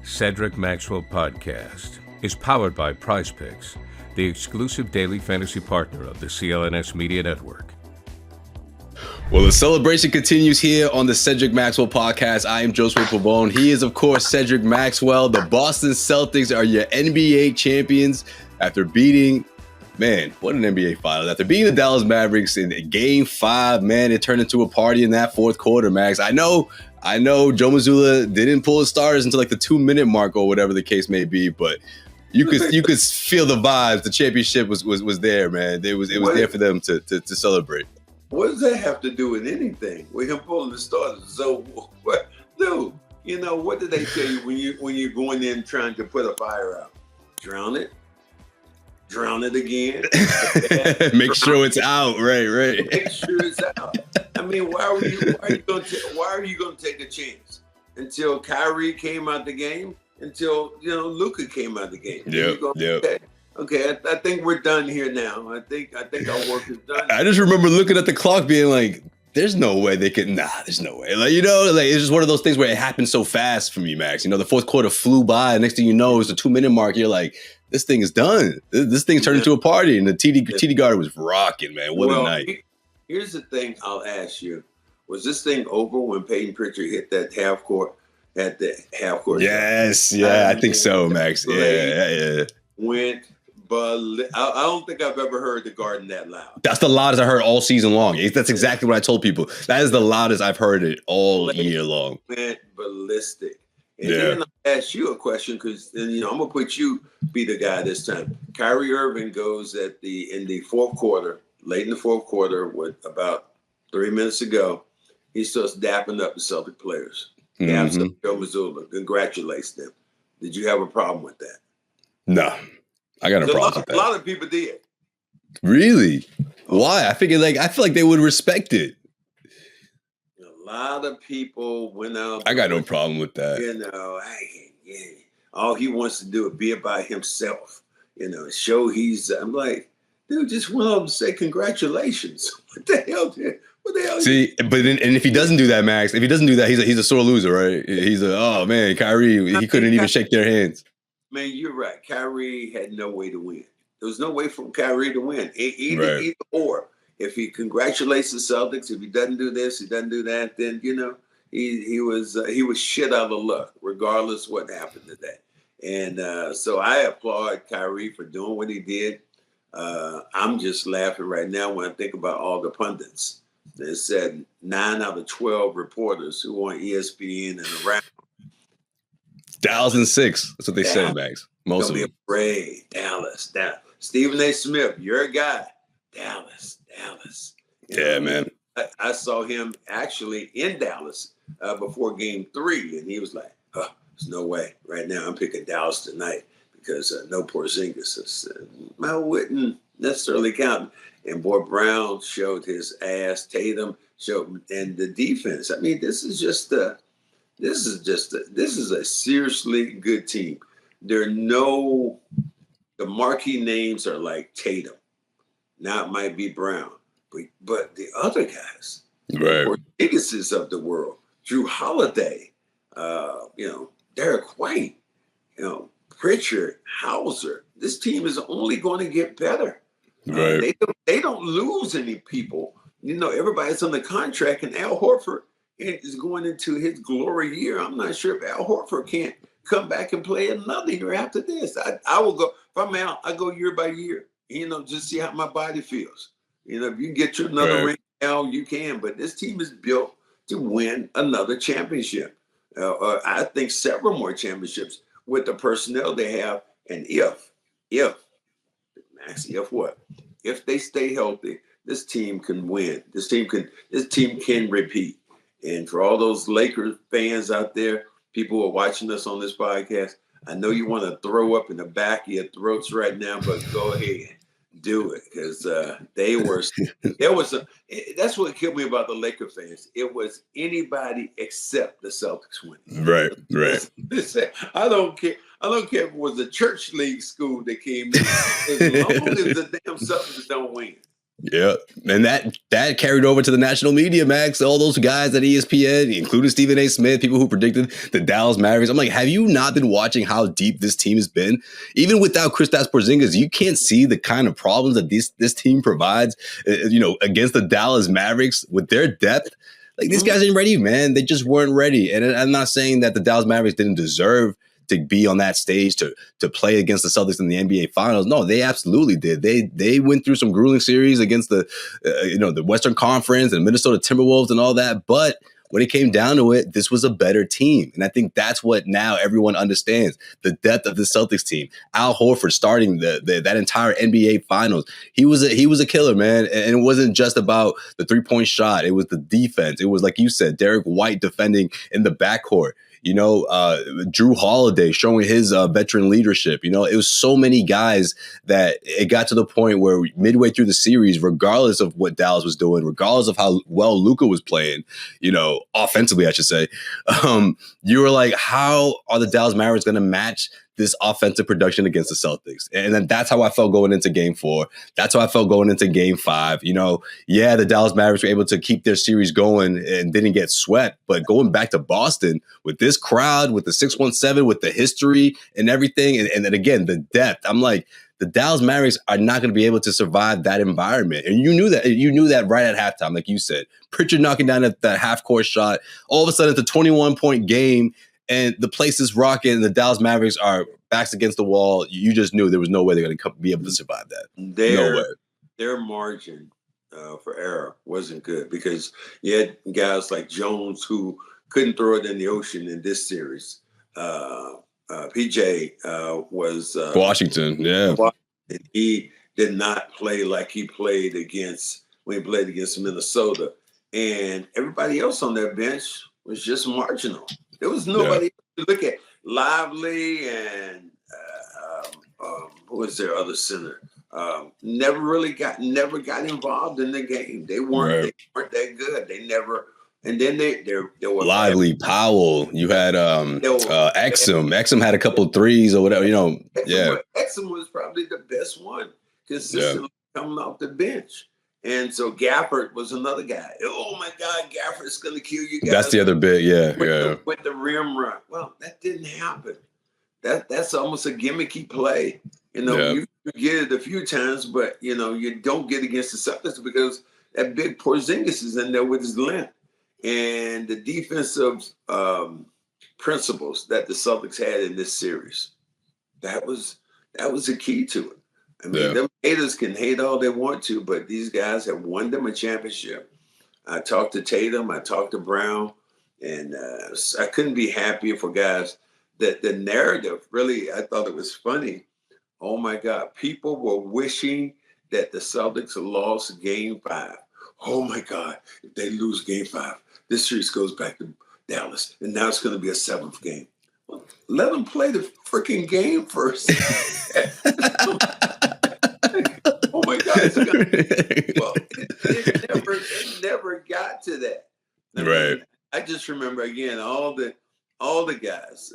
Cedric Maxwell Podcast is powered by Prize Picks, the exclusive daily fantasy partner of the CLNS Media Network. Well, the celebration continues here on the Cedric Maxwell Podcast. I am Josue Pavon. He is, of course, Cedric Maxwell. The Boston Celtics are your NBA champions after beating, man, what an NBA final. After beating the Dallas Mavericks in Game 5, man, it turned into a party in that fourth quarter, Max. I know Joe Mazzulla didn't pull his starters until like the 2-minute mark or whatever the case may be, but you could feel the vibes. The championship was there, man. It was there for them to celebrate. What does that have to do with anything? With him pulling the starters? So, what, dude? You know, what did they tell you when you're going in trying to put a fire out? Drown it again. Make sure it's out. Right. Make sure it's out. I mean, why are you going to take a chance until Kyrie came out the game? Until Luka came out the game? Yeah. Okay, I think we're done here now. I think our work is done. I just remember looking at the clock, being like, "There's no way they could." There's no way. It's just one of those things where it happened so fast for me, Max. The fourth quarter flew by. Next thing you know, it was the 2-minute mark. You're like, "This thing is done. This thing turned into a party." And the TD guard was rocking, man. What a night! Here's the thing. I'll ask you: was this thing over when Peyton Pritchard hit that half court? At the half court? Yes, I think so, Max. Yeah. Went. But I don't think I've ever heard the Garden that loud. That's the loudest I heard all season long. That's exactly what I told people. That is the loudest I've heard it all year long. Went ballistic. And then I'll ask you a question because I'm gonna put you be the guy this time. Kyrie Irving goes in the fourth quarter, late in the fourth quarter, with about 3 minutes to go. He starts dapping up the Celtic players. Daps up Joe Mazzulla, congratulates them. Did you have a problem with that? No. I got a problem with that. A lot of people did. Really? Why? I feel like they would respect it. A lot of people went out. I got no problem with that. All he wants to do is be about himself. Show he's. I'm like, dude, just went up and say congratulations. What the hell? See, but if he doesn't do that, Max, he's a sore loser, right? Oh man, Kyrie, he couldn't even shake their hands. Man, you're right. Kyrie had no way to win. There was no way for Kyrie to win. Either or. If he congratulates the Celtics, if he doesn't do this, he doesn't do that, then he was shit out of luck, regardless what happened today. And so I applaud Kyrie for doing what he did. I'm just laughing right now when I think about all the pundits that said 9 out of 12 reporters who on ESPN and around. Dallas and 6. That's what they said, Max. Most of them. Don't be afraid. Dallas. Stephen A. Smith, you're a guy. Dallas. Yeah, man. I saw him actually in Dallas before Game 3, and he was like, there's no way. Right now, I'm picking Dallas tonight because no Porzingis. I wouldn't necessarily count. And boy, Brown showed his ass. Tatum showed, and the defense. I mean, this is a seriously good team. The marquee names are like Tatum. Now it might be Brown, but the other guys, right? Porzingis of the world, Drew Holiday, Derek White, Pritchard, Hauser. This team is only going to get better. Right? They don't lose any people. Everybody's on the contract, and Al Horford is going into his glory year. I'm not sure if Al Horford can't come back and play another year after this. I will go, if I'm out, I go year by year, just see how my body feels. If you can get you another ring now, you can. But this team is built to win another championship. I think several more championships with the personnel they have. And if what? If they stay healthy, this team can win. This team can repeat. And for all those Lakers fans out there, people who are watching us on this podcast, I know you want to throw up in the back of your throats right now, but go ahead, do it, because that's what killed me about the Laker fans. It was anybody except the Celtics winning. Right. I don't care. I don't care if it was a church league school that came in, as long as the damn Celtics don't win. Yeah, and that carried over to the national media, Max. All those guys at ESPN, including Stephen A. Smith, people who predicted the Dallas Mavericks. I'm like, have you not been watching how deep this team has been? Even without Kristaps Porzingis, you can't see the kind of problems that this team provides, against the Dallas Mavericks with their depth. Like, these guys ain't ready, man. They just weren't ready. And I'm not saying that the Dallas Mavericks didn't deserve to be on that stage to play against the Celtics in the NBA Finals. No, they absolutely did. They went through some grueling series against the Western Conference and Minnesota Timberwolves and all that. But when it came down to it, this was a better team. And I think that's what now everyone understands, the depth of the Celtics team. Al Horford starting that entire NBA Finals. He was a killer, man. And it wasn't just about the three-point shot. It was the defense. It was, like you said, Derek White defending in the backcourt. Drew Holiday showing his veteran leadership. It was so many guys that it got to the point where midway through the series, regardless of what Dallas was doing, regardless of how well Luka was playing, offensively, I should say, you were like, how are the Dallas Mavericks going to match this offensive production against the Celtics? And then that's how I felt going into Game 4. That's how I felt going into Game 5. The Dallas Mavericks were able to keep their series going and didn't get swept. But going back to Boston with this crowd, with the 617, with the history and everything, and then again, the depth, I'm like, the Dallas Mavericks are not going to be able to survive that environment. And you knew that. You knew that right at halftime, like you said. Pritchard knocking down that half-court shot. All of a sudden, it's a 21-point game, and the place is rocking, and the Dallas Mavericks are backs against the wall. You just knew there was no way they're going to be able to survive that. No way. Their margin for error wasn't good because you had guys like Jones who couldn't throw it in the ocean in this series. PJ was Washington, yeah. He did not play like he played when he played against Minnesota. And everybody else on that bench was just marginal. There was nobody to look at. Lively and who was their other center? Never got involved in the game. They weren't that good. They never. And then there were Lively, Powell. You had Exum. Exum had a couple threes or whatever. Exum was probably the best one consistently coming off the bench. And so Gafford was another guy. Oh my God, Gafford's gonna kill you guys. That's the other bit, with the rim run. Well, that didn't happen. That's almost a gimmicky play. You get it a few times, but you don't get against the Celtics because that big Porzingis is in there with his length. And the defensive principles that the Celtics had in this series, that was the key to it. I mean, them haters can hate all they want to, but these guys have won them a championship. I talked to Tatum, I talked to Brown, and I couldn't be happier for guys. That the narrative, really, I thought it was funny. Oh my God, people were wishing that the Celtics lost Game 5. Oh my God, if they lose Game 5, this series goes back to Dallas, and now it's going to be a 7th game. Well, let them play the freaking game first. Oh my God! It never got to that. I just remember again all the guys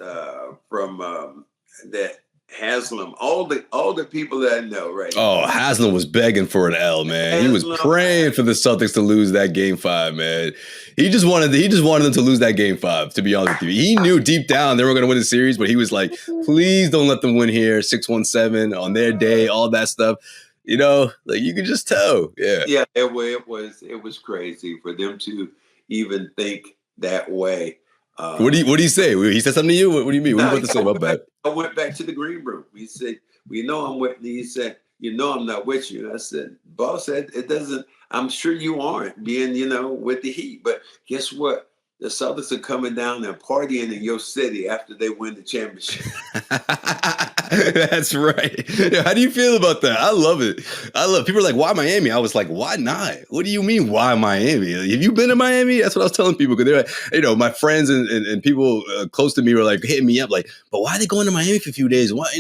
from that. Haslam, all the people that I know, right? Oh, Haslam was begging for an L, man. He was praying for the Celtics to lose that Game 5, man. He just wanted them to lose that Game 5, to be honest with you. He knew deep down they were going to win the series, but he was like, please don't let them win here. 617 on their day, all that stuff. Like you could just tell. Yeah. Yeah, it was crazy for them to even think that way. What do you say? He said something to you? What do you mean? What are you about to say about that? I went back to the green room. He said, I'm with you. He said, I'm not with you. I said, boss, it doesn't, I'm sure you aren't being, with the Heat. But guess what? The Celtics are coming down and partying in your city after they win the championship. That's right. How do you feel about that? I love it. People are like, why Miami? I was like, why not? What do you mean, why Miami? Have you been to Miami? That's what I was telling people. Because they're like, my friends and people close to me were like hitting me up like, but why are they going to Miami for a few days? Why,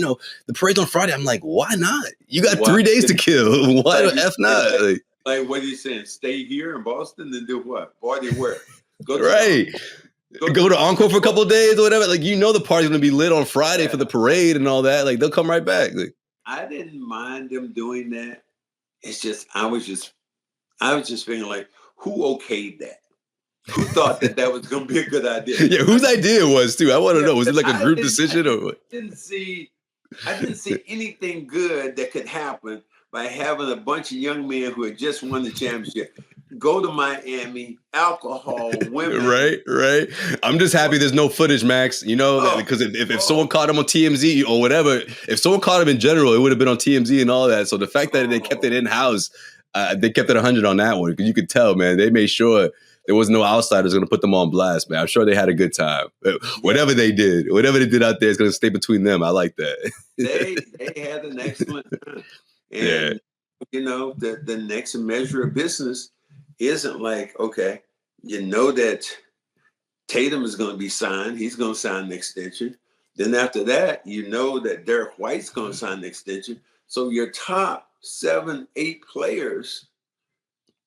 the parade's on Friday. I'm like, why not? You got 3 days to kill. Why the F not? Like, what are you saying? Stay here in Boston and do what? Party where? Go to Encore for a couple of days or whatever. Like, the party's going to be lit on Friday for the parade and all that. Like, they'll come right back. Like, I didn't mind them doing that. It's just, I was just I was just feeling like, who okayed that? Who thought that was going to be a good idea? Yeah, whose idea it was too? I want to know. Was it like a group decision or what? I didn't see anything good that could happen by having a bunch of young men who had just won the championship go to Miami, alcohol, women. Right. I'm just happy there's no footage, Max. You know, because if someone caught him on TMZ or whatever, if someone caught him in general, it would have been on TMZ and all that. So the fact that they kept it in-house, they kept it 100 on that one because you could tell, man, they made sure there was no outsiders going to put them on blast, man. I'm sure they had a good time. Whatever they did out there is going to stay between them. I like that. They had an excellent time. And, you know, the next measure of business isn't like, okay, you know that Tatum is going to be signed. He's going to sign an extension. Then after that, you know that Derek White's going to sign an extension. So your top 7, 8 players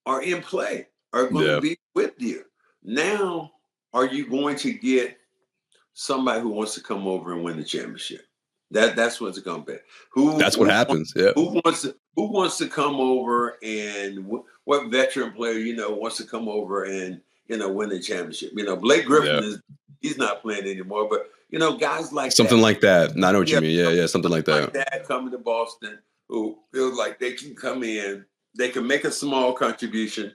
are in play, are going to be with you. Now, are you going to get somebody who wants to come over and win the championship? That's what's going to be. That's what happens. Yeah. Who wants to come over and what veteran player, you know, wants to come over and, you know, win the championship? You know, Blake Griffin he's not playing anymore, but you know, guys like something like that. I know what you mean. Yeah, something like that. Like that coming to Boston who feel like they can come in, they can make a small contribution,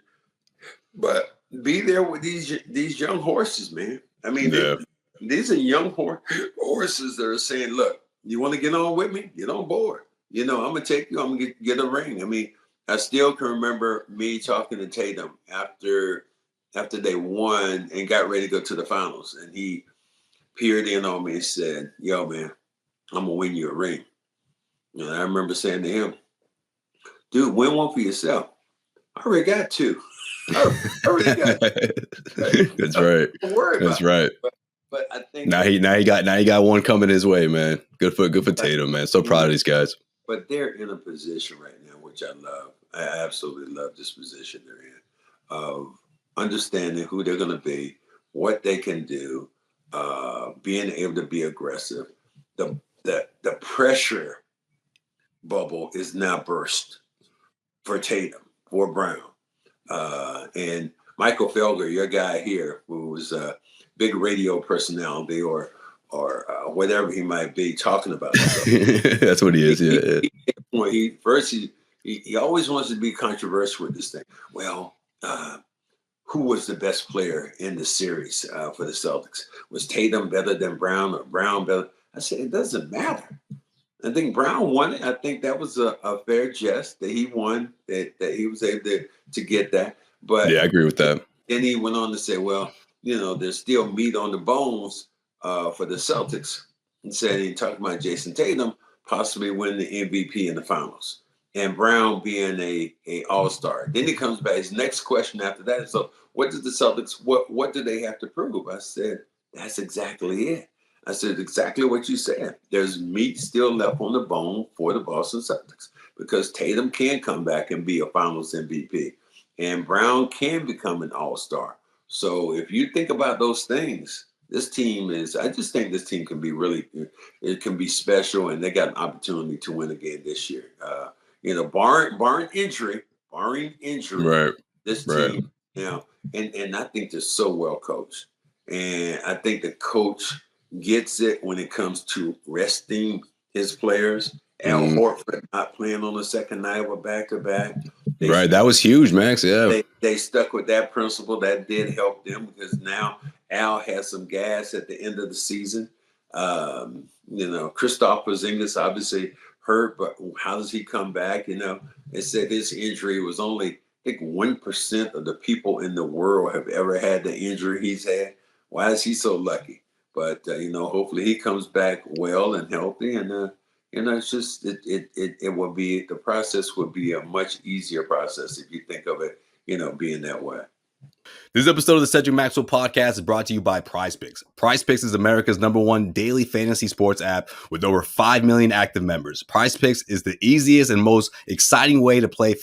but be there with these young horses, man. I mean, these are young horses that are saying, look, you want to get on with me? Get on board. You know, I'm going to take you. I'm going to get a ring. I mean, I still can remember me talking to Tatum after they won and got ready to go to the finals. And he peered in on me and said, yo, man, I'm going to win you a ring. And I remember saying to him, dude, win one for yourself. I already got 2. I already got 2. That's right. Don't worry about That's right. But I think now he got one coming his way, man. Good for Tatum, man. So proud of these guys. But they're in a position right now, which I love. I absolutely love this position they're in of understanding who they're going to be, what they can do, being able to be aggressive. The pressure bubble is now burst for Tatum, for Brown, and Michael Felger, your guy here, who was a big radio personality or whatever he might be talking about. That's what he is. He always wants to be controversial with this thing. Well, who was the best player in the series for the Celtics? Was Tatum better than Brown or Brown better? I said, it doesn't matter. I think Brown won it. I think that was a fair jest that he won, that he was able to get that. But yeah, I agree with that. Then he went on to say, well, you know, there's still meat on the bones for the Celtics. And said he talked about Jason Tatum possibly winning the MVP in the finals and Brown being a all-star. Then he comes back. His next question after that is, so what did the Celtics, what do they have to prove? I said, that's exactly it. I said, exactly what you said. There's meat still left on the bone for the Boston Celtics because Tatum can come back and be a finals MVP and Brown can become an all-star. So if you think about those things, this team I just think this team can be it can be special and they got an opportunity to win again this year. You know, barring injury, right. This team now, and I think they're so well coached. And I think the coach gets it when it comes to resting his players. Al Horford not playing on the second night of a back-to-back. Right, that was huge, Max. Yeah, they stuck with that principle. That did help them because now Al has some gas at the end of the season. You know, Kristaps Porzingis obviously hurt, but how does he come back? You know, they said his injury was only, I think, 1% of the people in the world have ever had the injury he's had. Why is he so lucky? But you know, hopefully he comes back well and healthy, and you know, it's just it will be, the process would be a much easier process if you think of it, you know, being that way. This episode of the Cedric Maxwell Podcast is brought to you by PrizePicks. PrizePicks is America's #1 daily fantasy sports app with over 5 million active members. PrizePicks is the easiest and most exciting way to play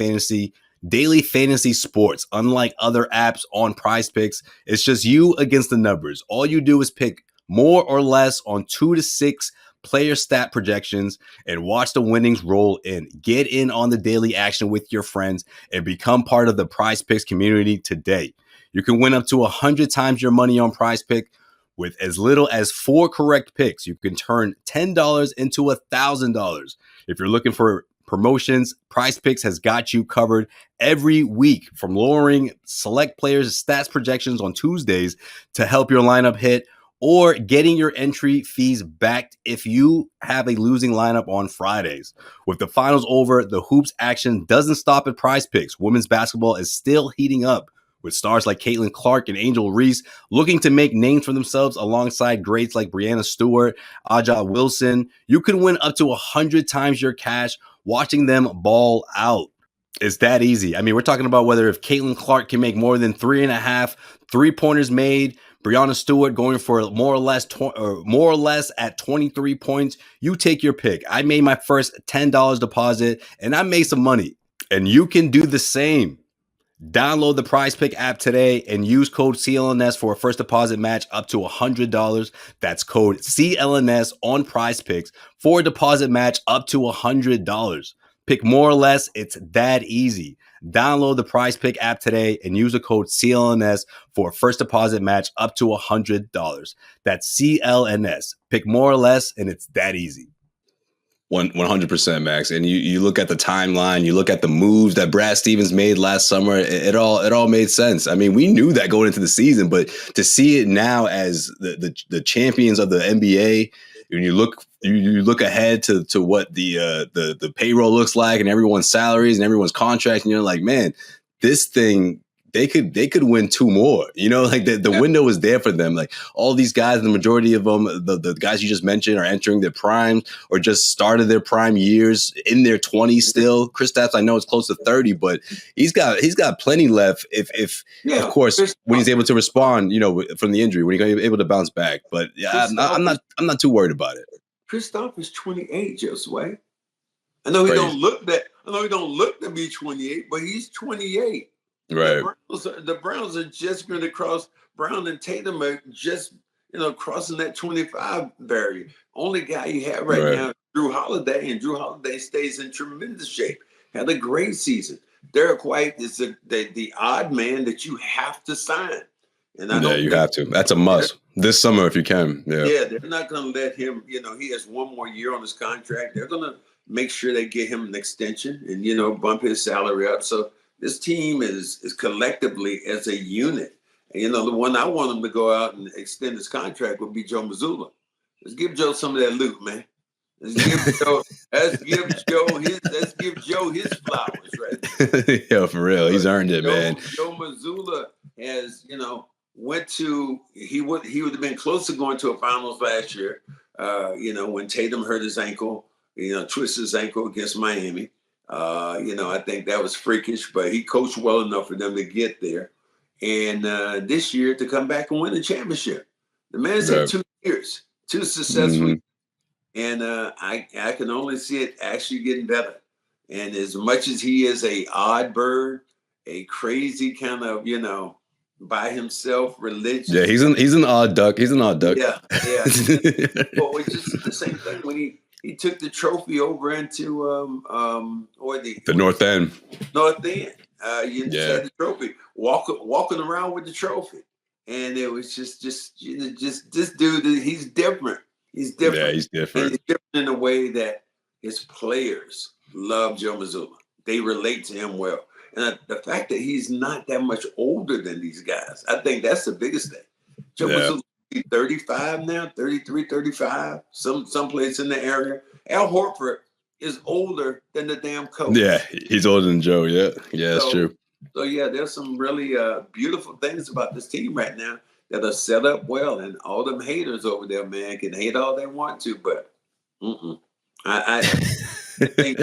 daily fantasy sports. Unlike other apps on PrizePicks, it's just you against the numbers. All you do is pick more or less on 2 to 6 player stat projections, and watch the winnings roll in. Get in on the daily action with your friends and become part of the Prize Picks community today. You can win up to 100 times your money on Prize Pick with as little as 4 correct picks. You can turn $10 into $1,000. If you're looking for promotions, Prize Picks has got you covered every week, from lowering select players' stats projections on Tuesdays to help your lineup hit, or getting your entry fees back if you have a losing lineup on Fridays. With the finals over, the hoops action doesn't stop at Prize Picks. Women's basketball is still heating up, with stars like Caitlin Clark and Angel Reese looking to make names for themselves alongside greats like Breanna Stewart, Aja Wilson. You can win up to 100 times your cash watching them ball out. It's that easy. I mean, we're talking about whether if Caitlin Clark can make more than 3.5 3-pointers made, Breanna Stewart going for more or less at 23 points. You take your pick. I made my first $10 deposit and I made some money. And you can do the same. Download the Prize Pick app today and use code CLNS for a first deposit match up to $100. That's code CLNS on Prize Picks for a deposit match up to $100. Pick more or less. It's that easy. Download the Prize Pick app today and use the code CLNS for a first deposit match up to $100. That's CLNS. Pick more or less, and it's that easy. 100%, Max. And you look at the timeline, you look at the moves that Brad Stevens made last summer, it all made sense. I mean, we knew that going into the season, but to see it now as the champions of the NBA, when you look ahead to what the payroll looks like and everyone's salaries and everyone's contracts, and you're like, man, this thing, they could win 2 more. You know, like the window is there for them. Like all these guys, the majority of them, the guys you just mentioned, are entering their primes or just started their prime years, in their 20s still. Kristaps, I know it's close to 30, but he's got plenty left. If of course when he's able to respond, you know, from the injury, when he's able to bounce back. But yeah, I'm not too worried about it. Kristaps is 28, Josue. I know he don't look to be 28, but he's 28. Right. The Browns are just going to cross. Brown and Tatum are just, crossing that 25 barrier. Only guy you have right now is Drew Holiday, and Drew Holiday stays in tremendous shape. Had a great season. Derek White is the odd man that you have to sign. And you have to. That's a must this summer if you can. Yeah, they're not going to let him. He has 1 more year on his contract. They're going to make sure they get him an extension and bump his salary up. So this team is collectively as a unit. And, the one I want him to go out and extend his contract would be Joe Mazzulla. Let's give Joe some of that loot, man. Let's give Joe his flowers, right? Yo, for real. He's earned it, man. Joe Mazzulla has, he would have been close to going to a finals last year, when Tatum hurt his ankle, twisted his ankle against Miami. I think that was freakish, but he coached well enough for them to get there. And this year to come back and win the championship. The man's had 2 years, 2 successful. And I can only see it actually getting better. And as much as he is a odd bird, a crazy kind of, by himself, religious. Yeah, he's an odd duck. He's an odd duck. Yeah. But it's just the same thing when he took the trophy over into the North End. North End. Had the trophy, walking around with the trophy, and it was just this dude. He's different. He's different. Yeah, he's different. And he's different in a way that his players love Joe Mazzulla. They relate to him well, and the fact that he's not that much older than these guys, I think that's the biggest thing. Joe Mazzulla. 35 now, 33, 35, someplace in the area. Al Horford is older than the damn coach. Yeah, he's older than Joe. Yeah, that's true. So yeah, there's some really beautiful things about this team right now that are set up well, and all them haters over there, man, can hate all they want to, but I think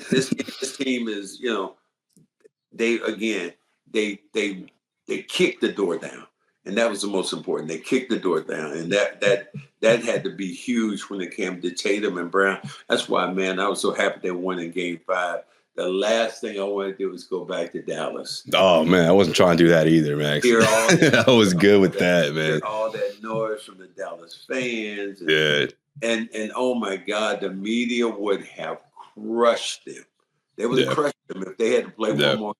this team is, they kicked the door down. And that was the most important. They kicked the door down, and that had to be huge when it came to Tatum and Brown. That's why, man, I was so happy they won in Game 5. The last thing I wanted to do was go back to Dallas. Oh man, I wasn't trying to do that either, Max. I was good with that, man. All that noise from the Dallas fans. And, And oh my God, the media would have crushed them. They would have crushed them if they had to play one more.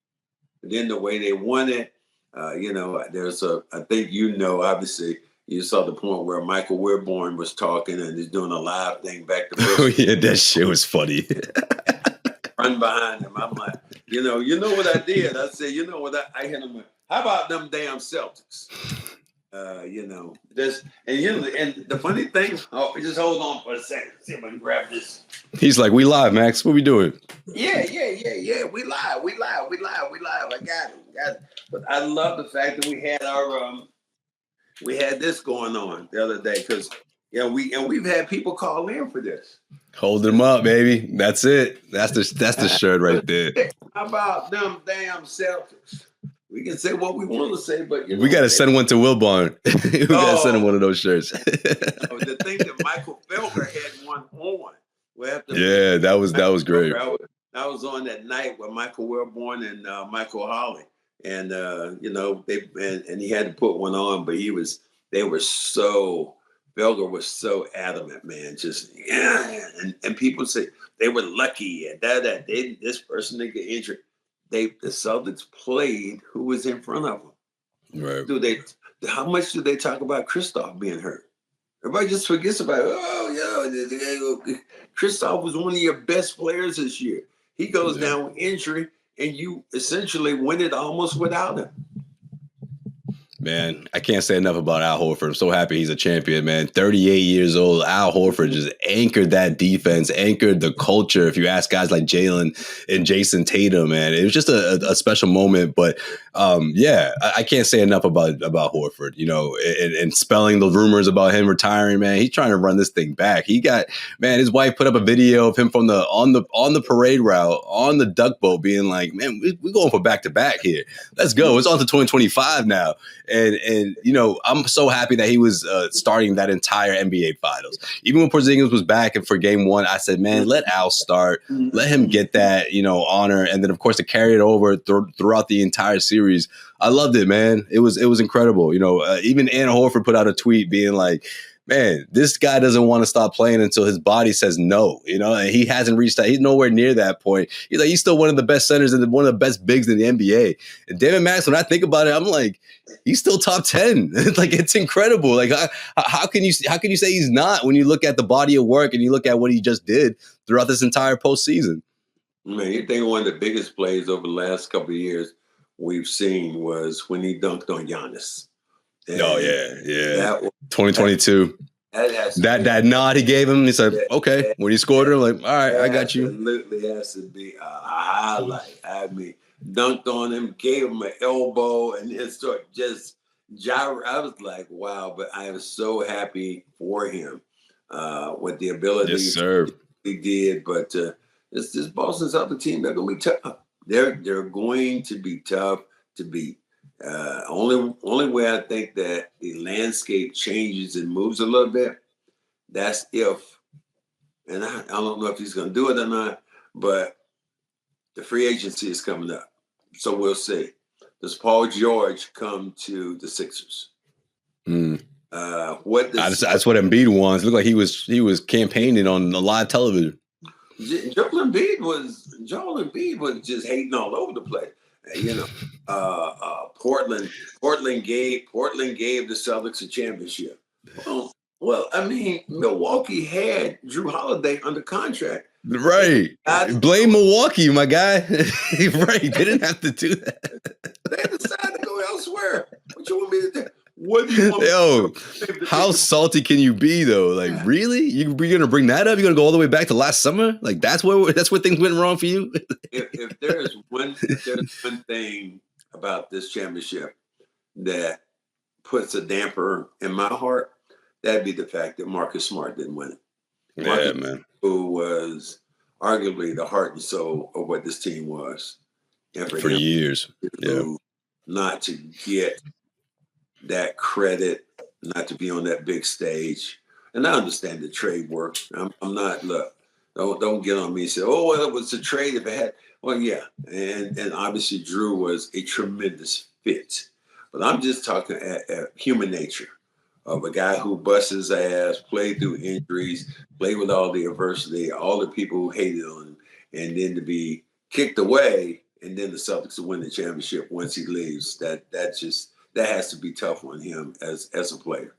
And then the way they won it, there's I think obviously you saw the point where Michael Weirborn was talking and he's doing a live thing back to Oh yeah, that shit was funny. Run behind him. I'm like, you know what I did? I said, you know what I hit him with? How about them damn Celtics? This and the funny thing, just hold on for a second. See if I can grab this. He's like, we live, Max. What we doing? Yeah. We live. I got it. But I love the fact that we had we had this going on the other day because we've had people call in for this. Hold them up, baby. That's it. That's the shirt right there. How about them damn Celtics? We can say what we want to say, but we got to send one to Wilborn. We got to send him one of those shirts. The thing that Michael Felger had one on. That was great. I was on that night with Michael Wilborn and Michael Holly, and he had to put one on, but Felger was so adamant, man. Just and people say they were lucky and that this person didn't get injured. The Celtics played who was in front of them. Right. How much do they talk about Kristaps being hurt? Everybody just forgets about Kristaps was one of your best players this year. He goes down with injury, and you essentially win it almost without him. Man, I can't say enough about Al Horford. I'm so happy he's a champion, man. 38 years old. Al Horford just anchored that defense, anchored the culture. If you ask guys like Jaylen and Jason Tatum, man, it was just a special moment. But I can't say enough about Horford, and spelling the rumors about him retiring, man. He's trying to run this thing back. His wife put up a video of him from on the parade route on the duck boat being like, man, we're going for back-to-back here. Let's go. It's on to 2025 now. And I'm so happy that he was starting that entire NBA Finals. Even when Porzingis was back and for Game 1, I said, man, let Al start. Let him get that, honor. And then, of course, to carry it over throughout the entire series. I loved it, man. It was incredible. Even Anna Horford put out a tweet being like, man, this guy doesn't want to stop playing until his body says no, and he hasn't reached that. He's nowhere near that point. He's still one of the best centers and one of the best bigs in the NBA. And David Max, when I think about it, I'm like, he's still top 10. It's incredible. Like, how can you say he's not when you look at the body of work and you look at what he just did throughout this entire postseason? Man, you think one of the biggest plays over the last couple of years we've seen was when he dunked on Giannis. And 2022. That nod he gave him, he said, okay. When he scored it, I'm like, all right, I got you. Absolutely has to be a highlight. I mean, dunked on him, gave him an elbow, and it started just gyrating. I was like, wow, but I was so happy for him with the ability he did. But this Boston Celtics team, they're going to be tough. They're going to be tough to beat. Only way I think that the landscape changes and moves a little bit, that's if, and I don't know if he's going to do it or not, but the free agency is coming up. So we'll see. Does Paul George come to the Sixers? That's what Embiid wants. It looked like he was campaigning on the live television. Joel Embiid was just hating all over the place. Portland gave the Celtics a championship. Well, I mean, Milwaukee had Drew Holiday under contract. Right. Blame Milwaukee, my guy. Right. They didn't have to do that. They decided to go elsewhere. What you want me to do? What do you want me to do? How salty can you be, though? Like, really? You're going to bring that up? You're going to go all the way back to last summer? Like, that's where things went wrong for you? if there's one thing about this championship that puts a damper in my heart, that'd be the fact that Marcus Smart didn't win it. Marcus, man. Who was arguably the heart and soul of what this team was. And for years. Not to get that credit, not to be on that big stage. And I understand the trade work. I'm not, look, don't get on me and say, oh, well, it was a trade if it had. Well, yeah. And obviously Drew was a tremendous fit. But I'm just talking at human nature. of a guy who busts his ass, played through injuries, played with all the adversity, all the people who hated on him, and then to be kicked away, and then the Celtics to win the championship once he leaves. That has to be tough on him as a player.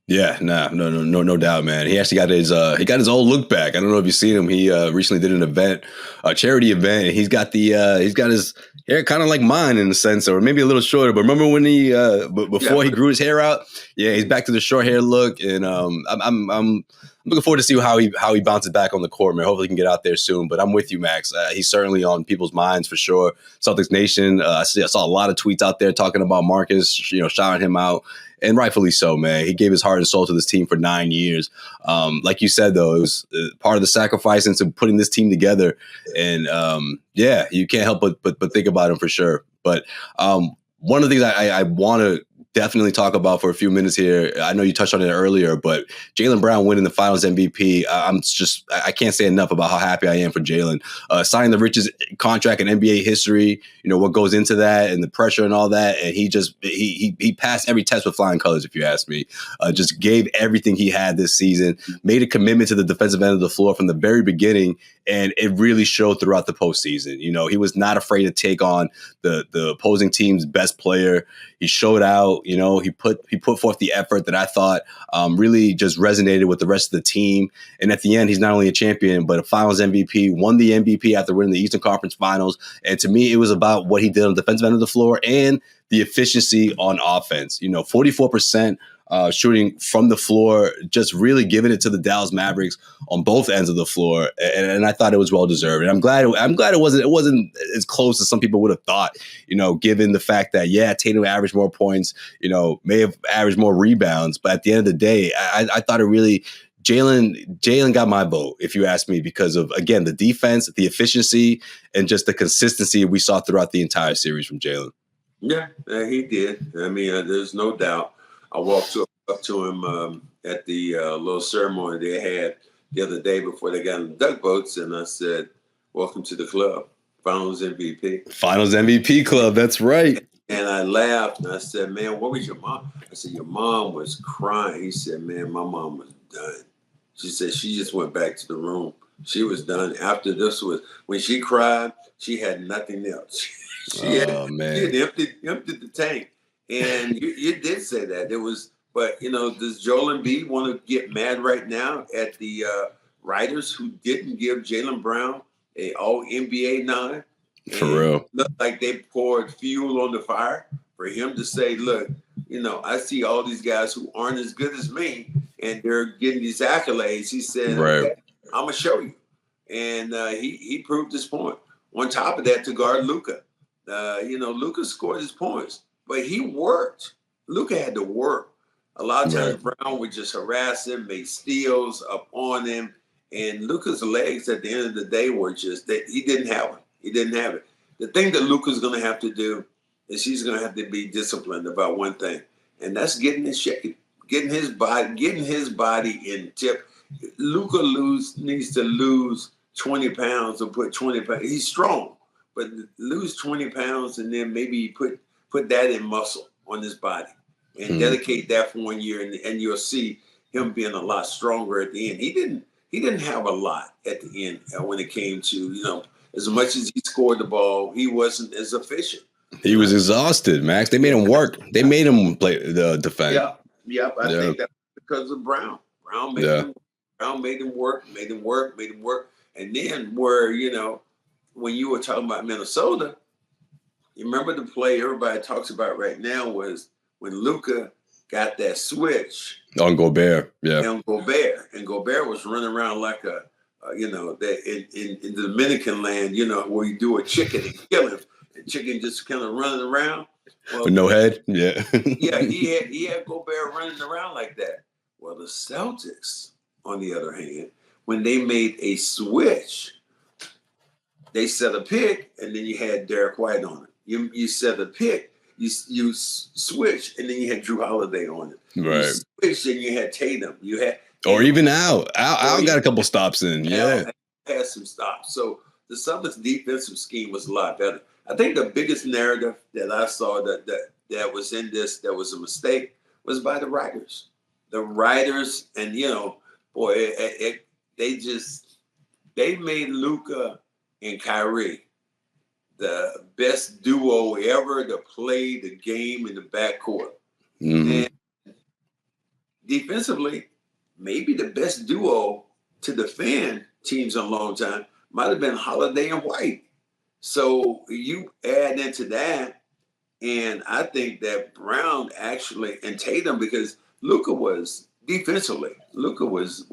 Yeah, no doubt, man. He actually got his old look back. I don't know if you've seen him. He recently did an event, a charity event, and he's got his hair kind of like mine in a sense, or maybe a little shorter. But remember when he he grew his hair out? Yeah, he's back to the short hair look, and I'm looking forward to see how he bounces back on the court, man. Hopefully he can get out there soon. But I'm with you, Max. He's certainly on people's minds for sure. Celtics Nation. I saw a lot of tweets out there talking about Marcus, shouting him out. And rightfully so, man. He gave his heart and soul to this team for 9 years. Like you said, though, it was part of the sacrifice into putting this team together. And you can't help but think about him for sure. But one of the things I want to definitely talk about for a few minutes here. I know you touched on it earlier, but Jaylen Brown winning the Finals MVP. I can't say enough about how happy I am for Jaylen. Signing the richest contract in NBA history. What goes into that and the pressure and all that. And he passed every test with flying colors, if you ask me. Just gave everything he had this season. Made a commitment to the defensive end of the floor from the very beginning. And it really showed throughout the postseason. He was not afraid to take on the opposing team's best player. He showed out. He put forth the effort that I thought really just resonated with the rest of the team. And at the end, he's not only a champion, but a Finals MVP, won the MVP after winning the Eastern Conference Finals. And to me, it was about what he did on the defensive end of the floor and the efficiency on offense. 44%. Shooting from the floor, just really giving it to the Dallas Mavericks on both ends of the floor, and I thought it was well deserved. And I'm glad it wasn't as close as some people would have thought. Given the fact that Tatum averaged more points, may have averaged more rebounds, but at the end of the day, I thought it really. Jaylen got my vote, if you ask me, because of, again, the defense, the efficiency, and just the consistency we saw throughout the entire series from Jaylen. Yeah, he did. I mean, there's no doubt. I walked up to him at the little ceremony they had the other day before they got in the duck boats, and I said, "Welcome to the club, Finals MVP." Finals MVP club, that's right. And I laughed, and I said, "Man, what was your mom?" I said, "Your mom was crying." He said, "Man, my mom was done." She said she just went back to the room. She was done. After this when she cried, she had nothing else. She had emptied the tank. And you did say that. But does Joel Embiid want to get mad right now at the writers who didn't give Jaylen Brown a All NBA nod? For real. Looked like they poured fuel on the fire for him to say, look, I see all these guys who aren't as good as me, and they're getting these accolades. He said, right. Okay, I'm going to show you. And he proved his point. On top of that, to guard Luka. Luka scored his points. But he worked. Luka had to work. A lot of times Brown would just harass him, make steals up on him. And Luka's legs at the end of the day were just that he didn't have it. He didn't have it. The thing that Luka's going to have to do is he's going to have to be disciplined about one thing. And that's getting in shape, getting his body in tip. Luka needs to lose 20 pounds or put 20 pounds. He's strong, but lose 20 pounds and then maybe put that in muscle on his body and dedicate that for 1 year, and you'll see him being a lot stronger at the end. He didn't have a lot at the end when it came to, as much as he scored the ball, he wasn't as efficient. He was exhausted, Max. They made him work. They made him play the defense. Yeah. I think that's because of Brown. Brown made him work. And then when you were talking about Minnesota, you remember the play everybody talks about right now was when Luka got that switch on Gobert. Yeah. On Gobert. And Gobert was running around like in the Dominican land, where you do a chicken and kill him. And chicken just kind of running around. Well, with no head. Yeah. Yeah, he had Gobert running around like that. Well, the Celtics, on the other hand, when they made a switch, they set a pick, and then you had Derek White on it. You set a pick, you switch, and then you had Drew Holiday on it. Right. You switched, and you had Tatum. Or even Al. Al got a couple stops in. Yeah. Al had some stops. So the Celtics' defensive scheme was a lot better. I think the biggest narrative that I saw that was in this that was a mistake was by the writers. The writers, and boy, they made Luka and Kyrie the best duo ever to play the game in the backcourt. Mm-hmm. And defensively, maybe the best duo to defend teams in a long time might have been Holiday and White. So you add into that, and I think that Brown actually, and Tatum, because Luka was defensively, Luka was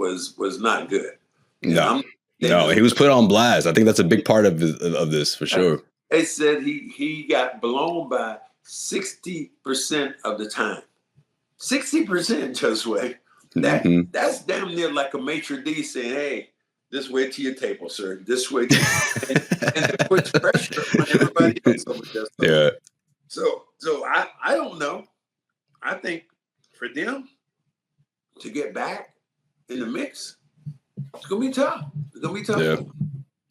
not good. No, he was put on blast. I think that's a big part of this for sure. They said he got blown by 60% of the time. 60%, Josue. That's damn near like a maitre d' saying, "Hey, this way to your table, sir. This way." And it puts pressure on everybody else over there. Yeah. So I don't know. I think for them to get back in the mix, it's gonna be tough. Yeah.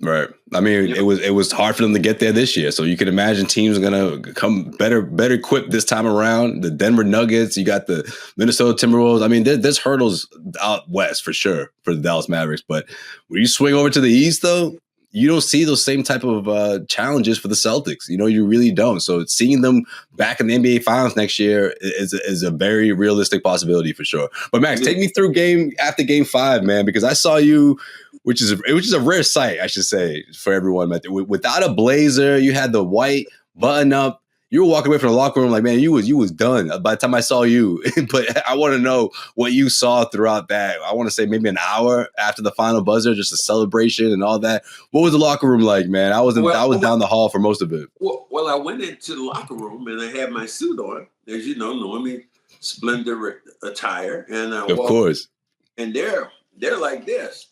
Right. I mean, it was hard for them to get there this year. So you can imagine teams are gonna come better equipped this time around. The Denver Nuggets, you got the Minnesota Timberwolves. I mean, there's hurdles out west for sure for the Dallas Mavericks. But when you swing over to the East, though, you don't see those same type of challenges for the Celtics. You really don't. So seeing them back in the NBA Finals next year is a very realistic possibility for sure. But Max, take me through game after Game 5, man, because I saw you, which is a rare sight, I should say, for everyone. Without a blazer, you had the white button up. You were walking away from the locker room like, man, you was done by the time I saw you. But I want to know what you saw throughout that. I want to say maybe an hour after the final buzzer, just a celebration and all that. What was the locker room like, man? I was down the hall for most of it. Well, I went into the locker room and I had my suit on, as you know, normally splendor attire, and I of course, and they're like this.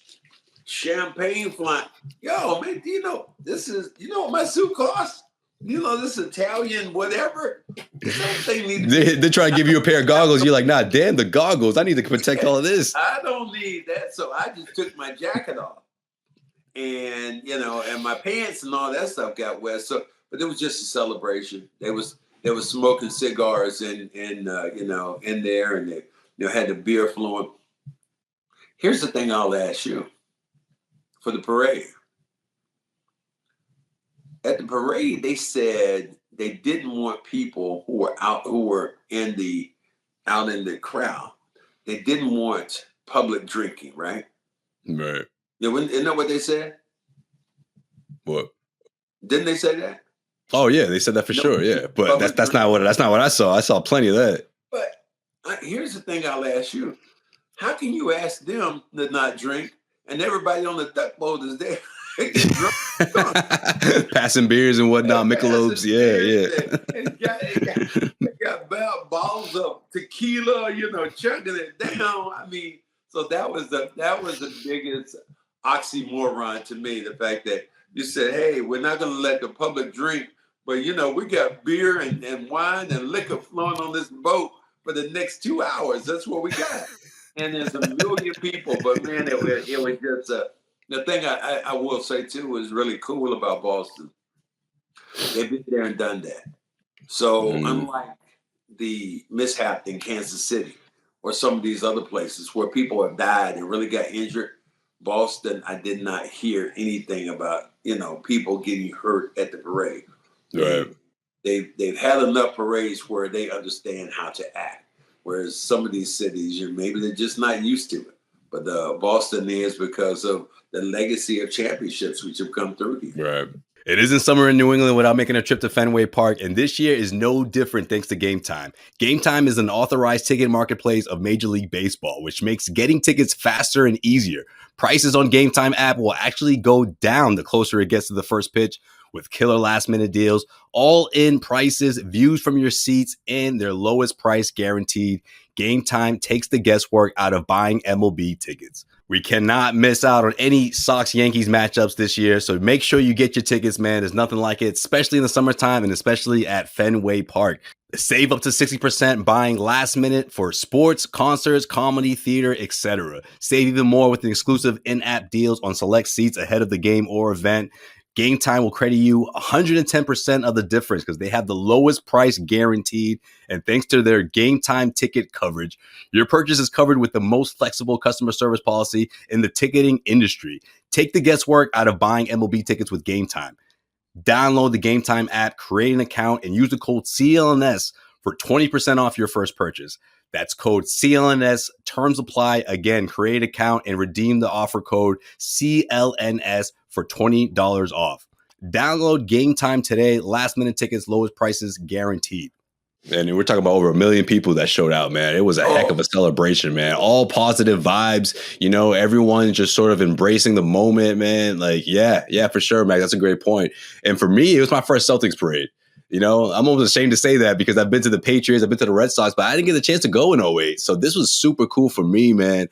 Champagne flying. Yo, man, do you know what my suit costs? This Italian whatever. They try to give you a pair of goggles. You're like, nah, damn the goggles. I need to protect all of this. I don't need that. So I just took my jacket off. And, and my pants and all that stuff got wet. So, but it was just a celebration. They was smoking cigars in there, and they had the beer flowing. Here's the thing I'll ask you for the parade. At the parade, they said they didn't want people who were in the crowd. They didn't want public drinking, right? Right. Isn't that what they said? What? Didn't they say that? Oh yeah, they said that for sure. Yeah, but that's not what I saw. I saw plenty of that. But here's the thing I'll ask you: how can you ask them to not drink, and everybody on the duck boat is there? Passing beers and whatnot, Michelob's, yeah. They got bottles of tequila, chugging it down. I mean, so that was the biggest oxymoron to me. The fact that you said, "Hey, we're not going to let the public drink, but we got beer and wine and liquor flowing on this boat for the next 2 hours. That's what we got." And there's a million people, but man, it was just the thing I will say, too, is really cool about Boston. They've been there and done that. So unlike the mishap in Kansas City or some of these other places where people have died and really got injured, Boston, I did not hear anything about, people getting hurt at the parade. Right. They've had enough parades where they understand how to act, whereas some of these cities, maybe they're just not used to it. But Boston is because of the legacy of championships which have come through here. Right. It isn't summer in New England without making a trip to Fenway Park, and this year is no different thanks to Game Time. Game Time is an authorized ticket marketplace of Major League Baseball, which makes getting tickets faster and easier. Prices on Game Time app will actually go down the closer it gets to the first pitch, with killer last-minute deals, all-in prices, views from your seats, and their lowest price guaranteed. Game Time takes the guesswork out of buying MLB tickets. We cannot miss out on any Sox-Yankees matchups this year, so make sure you get your tickets, man. There's nothing like it, especially in the summertime and especially at Fenway Park. Save up to 60% buying last minute for sports, concerts, comedy, theater, etc. Save even more with the exclusive in-app deals on select seats ahead of the game or event. Game Time will credit you 110% of the difference because they have the lowest price guaranteed. And thanks to their Game Time ticket coverage, your purchase is covered with the most flexible customer service policy in the ticketing industry. Take the guesswork out of buying MLB tickets with Game Time. Download the Game Time app, create an account, and use the code CLNS for 20% off your first purchase. That's code CLNS. Terms apply. Again, create an account and redeem the offer code CLNS for $20 off. Download Game Time today. Last minute tickets, lowest prices guaranteed. And we're talking about over 1 million people that showed out, man. It was a heck of a celebration, man. All positive vibes, everyone just sort of embracing the moment, man. Like, yeah, for sure, Mac. That's a great point. And for me, it was my first Celtics parade. I'm almost ashamed to say that because I've been to the Patriots, I've been to the Red Sox, but I didn't get the chance to go in 08. So this was super cool for me, man.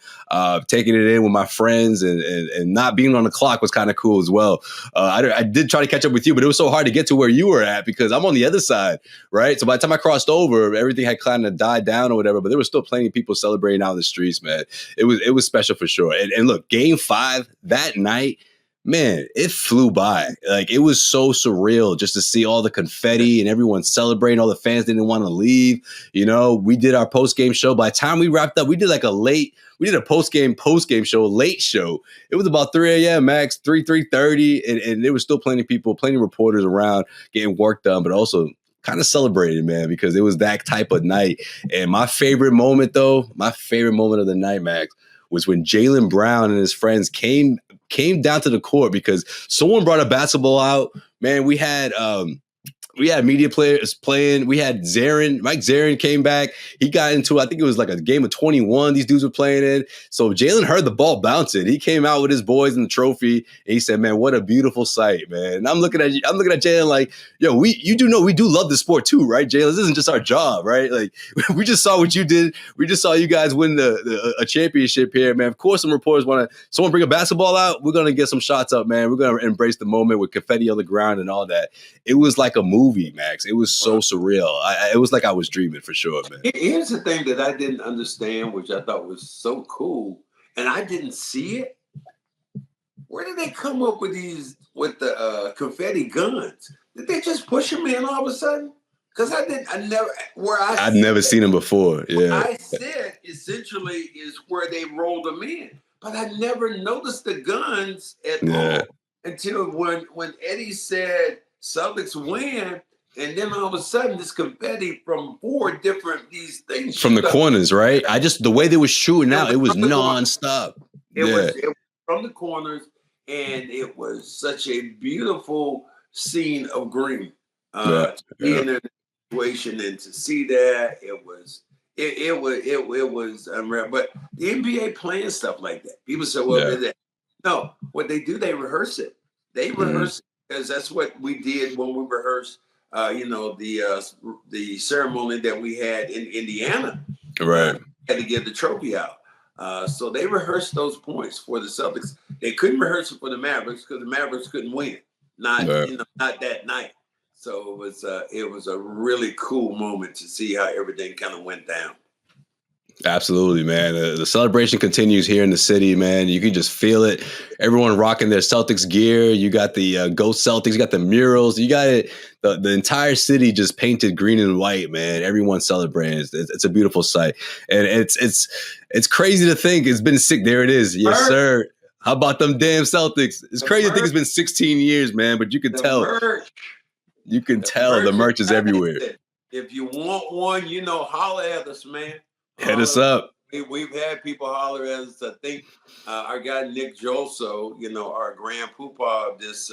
Taking it in with my friends and not being on the clock was kind of cool as well. I did try to catch up with you, but it was so hard to get to where you were at because I'm on the other side, right? So by the time I crossed over, everything had kind of died down or whatever, but there were still plenty of people celebrating out in the streets, man. It was special for sure. And look, Game 5 that night, man, it flew by. Like, it was so surreal just to see all the confetti and everyone celebrating. All the fans didn't want to leave. We did our post-game show. By the time we wrapped up, we did a post-game show, late show. It was about 3 a.m. max, 3:30, and there was still plenty of people, plenty of reporters around getting work done, but also kind of celebrated, man, because it was that type of night. And my favorite moment of the night, Max, was when Jaylen Brown and his friends came down to the court because someone brought a basketball out. Man, we had media players playing. We had Mike Zarin came back. He got into, I think it was like a game of 21 these dudes were playing in. So Jaylen heard the ball bouncing. He came out with his boys and the trophy, and he said, man, what a beautiful sight, man. And I'm looking at Jaylen like, yo, we do love the sport too, right, Jaylen? This isn't just our job, right? Like, we just saw what you did. We just saw you guys win a championship here, man. Of course, some reporters someone bring a basketball out, we're going to get some shots up, man. We're going to embrace the moment with confetti on the ground and all that. It was like a movie, Max. It was so surreal. It was like I was dreaming for sure, man. Here's the thing that I didn't understand, which I thought was so cool, and I didn't see it. Where did they come up with the confetti guns? Did they just push them in all of a sudden? Because I've never seen them before. Yeah, what I said essentially is where they rolled them in, but I never noticed the guns at all until when Eddie said Celtics win, and then all of a sudden this confetti from 4 different these things from the corners, right? The way they were shooting out, it was nonstop. It was from the corners, and it was such a beautiful scene of green. To be in a situation and to see that, it was unreal. But the NBA playing stuff like that, people say, well, no, what they do, they rehearse it. They rehearse it. Because that's what we did when we rehearsed, the ceremony that we had in Indiana. Right. Had to get the trophy out. So they rehearsed those points for the Celtics. They couldn't rehearse it for the Mavericks because the Mavericks couldn't win. Not that night. So it was a really cool moment to see how everything kind of went down. Absolutely, man. The celebration continues here in the city, man. You can just feel it. Everyone rocking their Celtics gear. You got the Ghost Celtics. You got the murals. You got it. The entire city just painted green and white, man. Everyone celebrating. It's a beautiful sight, and it's crazy to think it's been sick. There it is. Yes, sir. How about them damn Celtics? It's crazy to think it's been 16 years, man. But you can tell. You can tell the merch is everywhere. If you want one, holler at us, man. Hit us up. We've had people holler at us. I think our guy Nick Josue, our grand poobah of this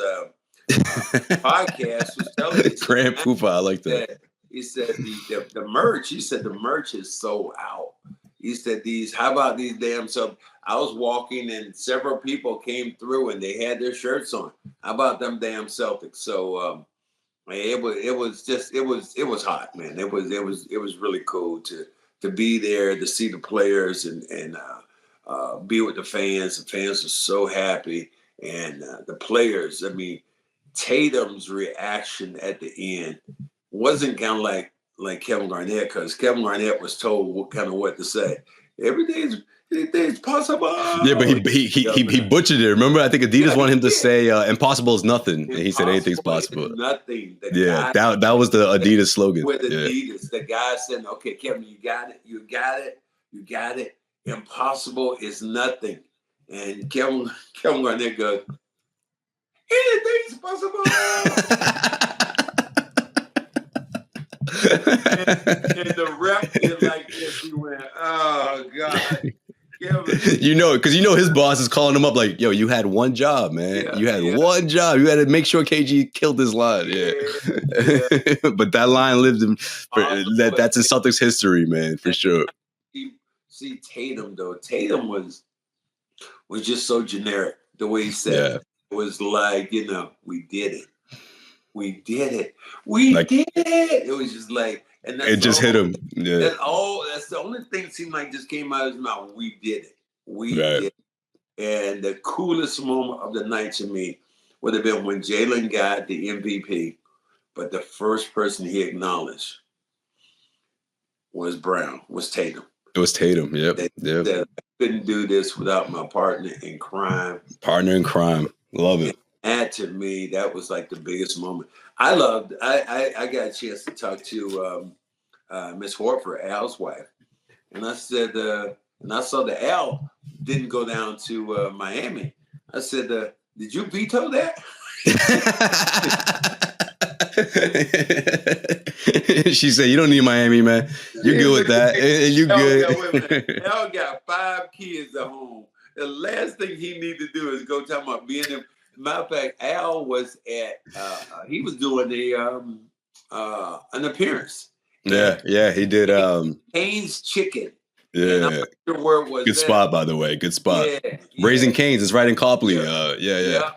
podcast, was telling me. Grand poobah, I like that. He said the merch. He said the merch is sold out. He said how about these damn so I was walking and several people came through and they had their shirts on. How about them damn Celtics? So it was hot, man. It was really cool to be there, to see the players and be with the fans. The fans are so happy. And the players, I mean, Tatum's reaction at the end wasn't kind of like Kevin Garnett, because Kevin Garnett was told what to say. Anything's possible. Yeah, but he butchered it. Remember, I think Adidas wanted him to say "impossible is nothing," and he said anything's possible. Nothing. Yeah, that was the Adidas slogan. With Adidas, the guy said, "Okay, Kevin, you got it. You got it. You got it. Impossible is nothing." And Kevin Garnett goes, "Anything's possible." and the rep did like this. He went, "Oh God." You know, because his boss is calling him up like, "Yo, you had one job, man. You had one job. You had to make sure KG killed this line." Yeah. But that line lived in that's in Celtics history, man, for sure. See Tatum though. Tatum was just so generic. The way he said it was like, we did it. We did it. We did it. It was just like, and that's it just hit him. Yeah. That's the only thing that seemed like just came out of his mouth. We did it. We did it. And the coolest moment of the night to me would have been when Jaylen got the MVP, but the first person he acknowledged was Tatum. It was Tatum. Yep. That I couldn't do this without my partner in crime. Love it. And to me, that was like the biggest moment. I got a chance to talk to Miss Horford, Al's wife. And I said, and I saw that Al didn't go down to Miami. I said, did you veto that? She said, "You don't need Miami, man. You're good with that. And you good." Al got 5 kids at home. The last thing he need to do is go talk about being him. Matter of fact, Al was at he was doing an appearance. Yeah, he did. Cane's Chicken. Yeah, the word was good spot, by the way. Good spot. Raising Cane's is right in Copley. Yeah.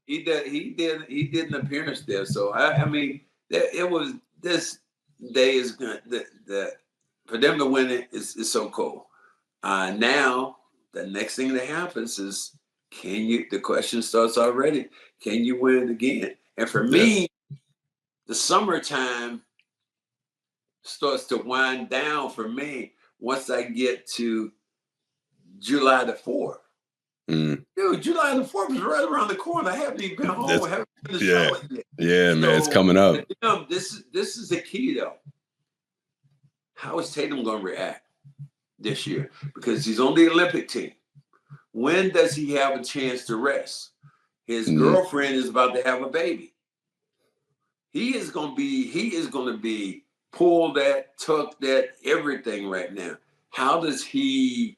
He did an appearance there. So I mean, it was this day is good. For them to win it is so cool. Now the next thing that happens is, the question starts already. Can you win again? And for me, the summertime starts to wind down for me once I get to July the 4th. Dude, July the 4th is right around the corner. I haven't even been home. I haven't been to the show yet. Yeah, man, it's coming up. This is the key, though. How is Tatum going to react this year? Because he's on the Olympic team. When does he have a chance to rest? His girlfriend is about to have a baby. He is going to be pulled that, tucked that, everything right now. How does he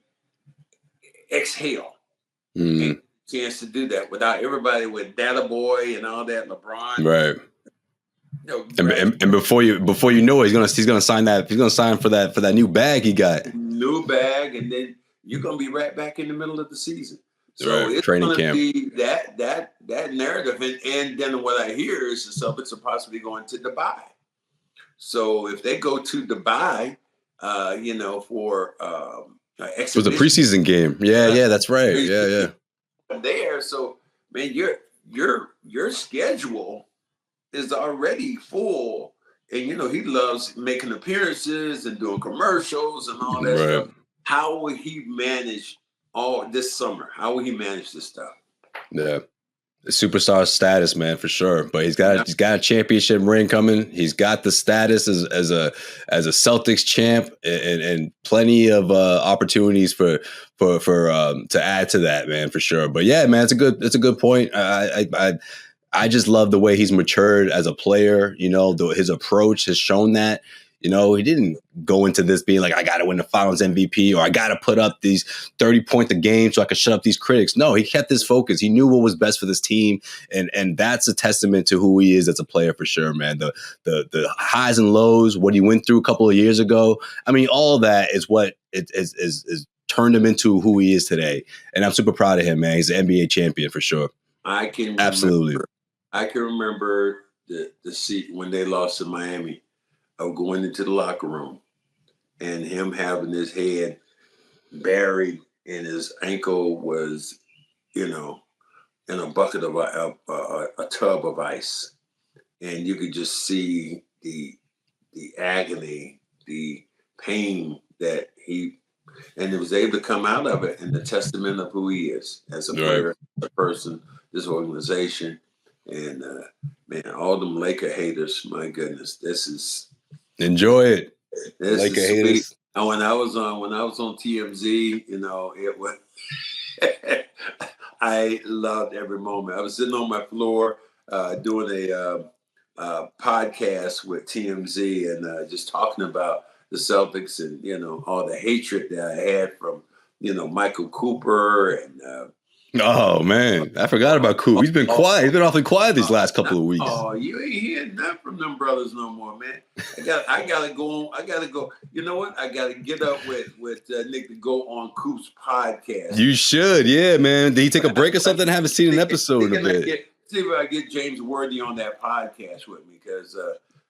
exhale? Chance to do that without everybody with Data Boy and all that, LeBron. Right. And before you know it, he's gonna sign that. He's gonna sign for that new bag he got. New bag, and then you're gonna be right back in the middle of the season. So it's training gonna camp. be that narrative, and then what I hear is the Celtics are possibly going to Dubai. So if they go to Dubai, for it was a preseason game. Yeah, that's right. Yeah. There, so man, your schedule is already full, and he loves making appearances and doing commercials and all that stuff. How will he manage all this summer? How will he manage this stuff? Yeah. Superstar status, man, for sure. But he's got a championship ring coming. He's got the status as a Celtics champ, and plenty of opportunities for to add to that, man, for sure. But yeah, man, it's a good point. I just love the way he's matured as a player. His approach has shown that. He didn't go into this being like, I got to win the Finals MVP, or I got to put up these 30 points a game so I can shut up these critics. No, he kept his focus. He knew what was best for this team, and that's a testament to who he is as a player for sure, man. The highs and lows, what he went through a couple of years ago. I mean, all of that is what is turned him into who he is today, and I'm super proud of him, man. He's an NBA champion for sure. I can remember the seat when they lost to Miami, of going into the locker room and him having his head buried and his ankle was, in a bucket of a tub of ice. And you could just see the agony, the pain that he and he was able to come out of it in the testament of who he is as a player, a person, this organization, and man, all them Laker haters. My goodness, this is enjoy it. This Laker is sweet. Haters. And when I was on TMZ, you know, it was. I loved every moment. I was sitting on my floor doing a podcast with TMZ and just talking about the Celtics and, you know, all the hatred that I had from, you know, Michael Cooper and oh man, I forgot about Coop. He's been quiet. He's been awfully quiet these last couple of weeks. Oh, you ain't hearing nothing from them brothers no more, man. I gotta go on. I gotta go. You know what? I gotta get up with Nick to go on Coop's podcast. You should, yeah, man. Did he take a break or something? I haven't seen an episode in a bit. See if I get James Worthy on that podcast with me, because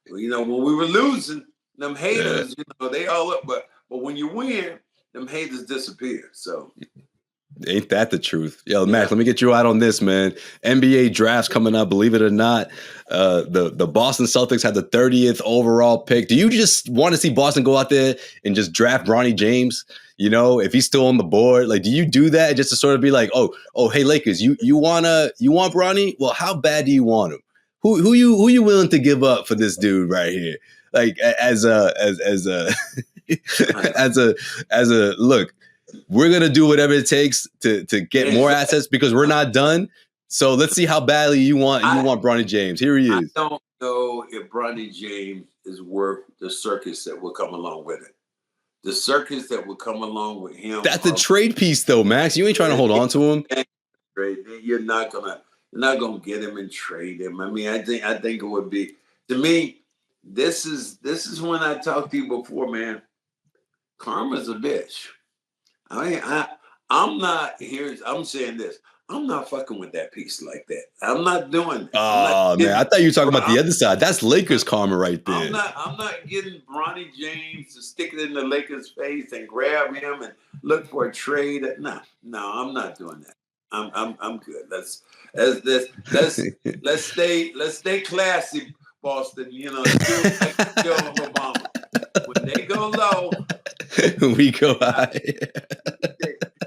you know, when we were losing, them haters, you know, they all up, but when you win, them haters disappear. So. Ain't that the truth? Yo, Max, let me get you out on this, man. NBA drafts coming up, believe it or not. The Boston Celtics had the 30th overall pick. Do you just want to see Boston go out there and just draft Bronny James? You know, if he's still on the board, like, do you do that just to sort of be like, oh, hey, Lakers, you want Bronny? Well, how bad do you want him? Who you willing to give up for this dude right here? Like, as a look. We're going to do whatever it takes to get more assets because we're not done. So let's see how badly you want Bronny James. Here he is. I don't know if Bronny James is worth the circus that will come along with it. The circus that will come along with him. That's a trade piece though, Max. You ain't trying to hold on to him. You're not gonna get him and trade him. I mean, I think it would be, to me, this is when I talked to you before, man. Karma's a bitch. I'm saying this. I'm not fucking with that piece like that. I'm not doing it. Oh, man. I thought you were talking about the other side. That's Lakers karma right there. I'm not getting Bronny James to stick it in the Lakers' face and grab him and look for a trade. No, I'm not doing that. I'm good. Let's stay classy, Boston. You know, like Obama. When they go low, we go high.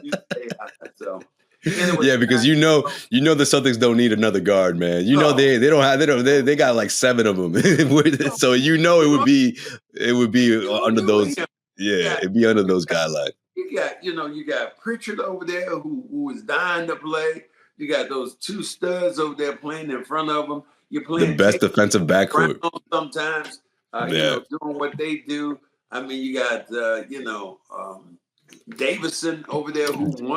You stay high. So anyway, yeah, because you know the Celtics don't need another guard, man. You know they got like 7 of them. So you know it would be under those. Yeah, it'd be under those guidelines. You got Pritchard over there who is dying to play. You got those 2 studs over there playing in front of them. You're playing the best defensive backcourt sometimes. Doing what they do. I mean, you got Davison over there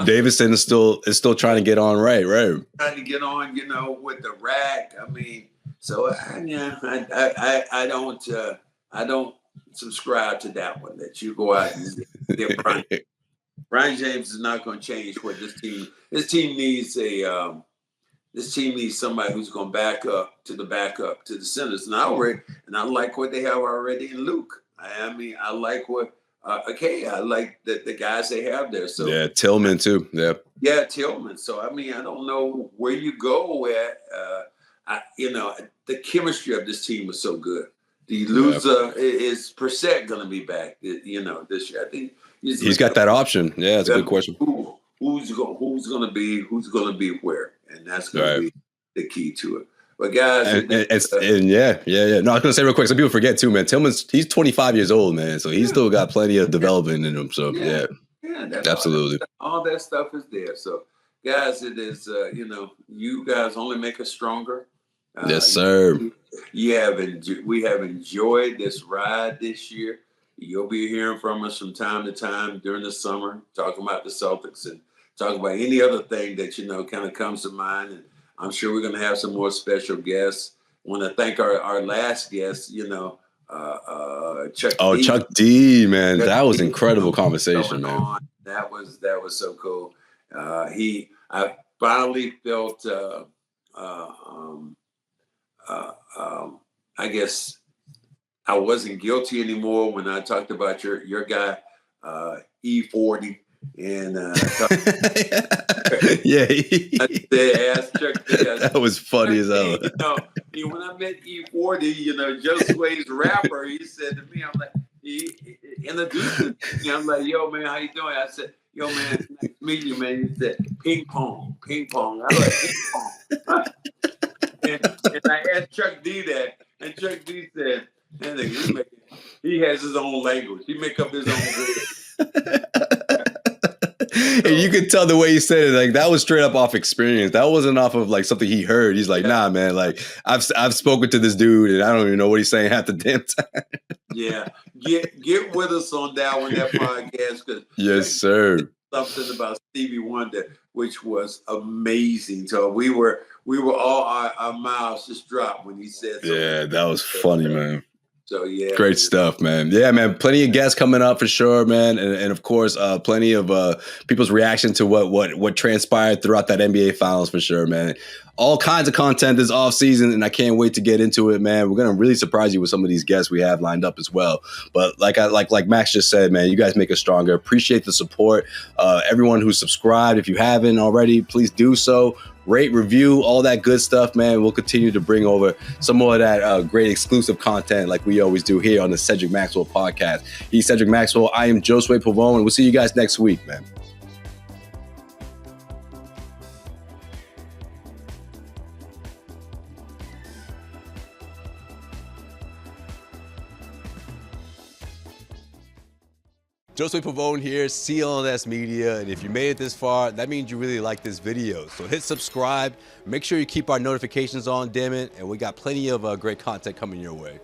Davison is still trying to get on right. Trying to get on, with the rack. I mean, so I don't subscribe to that one that you go out and get Brian. Brian James is not going to change what this team. This team needs somebody who's going to back up to the centers. And I like what they have already in Luke. I mean, I like what I like the guys they have there. So yeah, Tillman too. Yeah, Tillman. So I mean, I don't know where you go at. The chemistry of this team was so good. The loser is Brissett going to be back? This year. I think he's got that option. Yeah, it's a good question. Who's going to be where, and that's going to be the key to it. But guys, and yeah. No, I was gonna say real quick, some people forget too, man. He's 25 years old, man, so he's still got plenty of development in him. So yeah, absolutely. All that stuff is there. So guys, it is you guys only make us stronger. Yes, sir. We have enjoyed this ride this year. You'll be hearing from us from time to time during the summer, talking about the Celtics and talking about any other thing that kind of comes to mind. And I'm sure we're going to have some more special guests. I want to thank our last guest, Chuck D. Chuck D, man. That was incredible conversation, man. That was so cool. I finally felt, I guess I wasn't guilty anymore when I talked about your guy, E40. And that was funny as hell. When I met E40, Josue's rapper, he said to me, I'm like, introduced me. I'm like, yo, man, how you doing? I said, yo, man, nice to meet you, man. He said, ping pong. I like ping pong. and I asked Chuck D that, and Chuck D said, he has his own language. He make up his own word. And you could tell the way he said it, like that was straight up off experience. That wasn't off of like something he heard. He's like, nah, man, like I've spoken to this dude and I don't even know what he's saying half the damn time. Yeah. Get with us on that one, that podcast. Cause yes, sir. Something about Stevie Wonder, which was amazing. So we were all our mouths just dropped when he said something. Yeah, that was funny, man. So yeah, great stuff, man. Yeah, man. Plenty of guests coming up for sure, man, and of course, plenty of people's reaction to what transpired throughout that NBA Finals for sure, man. All kinds of content this off season, and I can't wait to get into it, man. We're gonna really surprise you with some of these guests we have lined up as well. But like Max just said, man, you guys make us stronger. Appreciate the support. Everyone who's subscribed, if you haven't already, please do so. Rate, review, all that good stuff, man. We'll continue to bring over some more of that great exclusive content like we always do here on the Cedric Maxwell podcast. He's Cedric Maxwell. I am Josue Pavon, and we'll see you guys next week, man. Josue Pavon here, CLNS Media, and if you made it this far, that means you really like this video. So hit subscribe, make sure you keep our notifications on, damn it, and we got plenty of great content coming your way.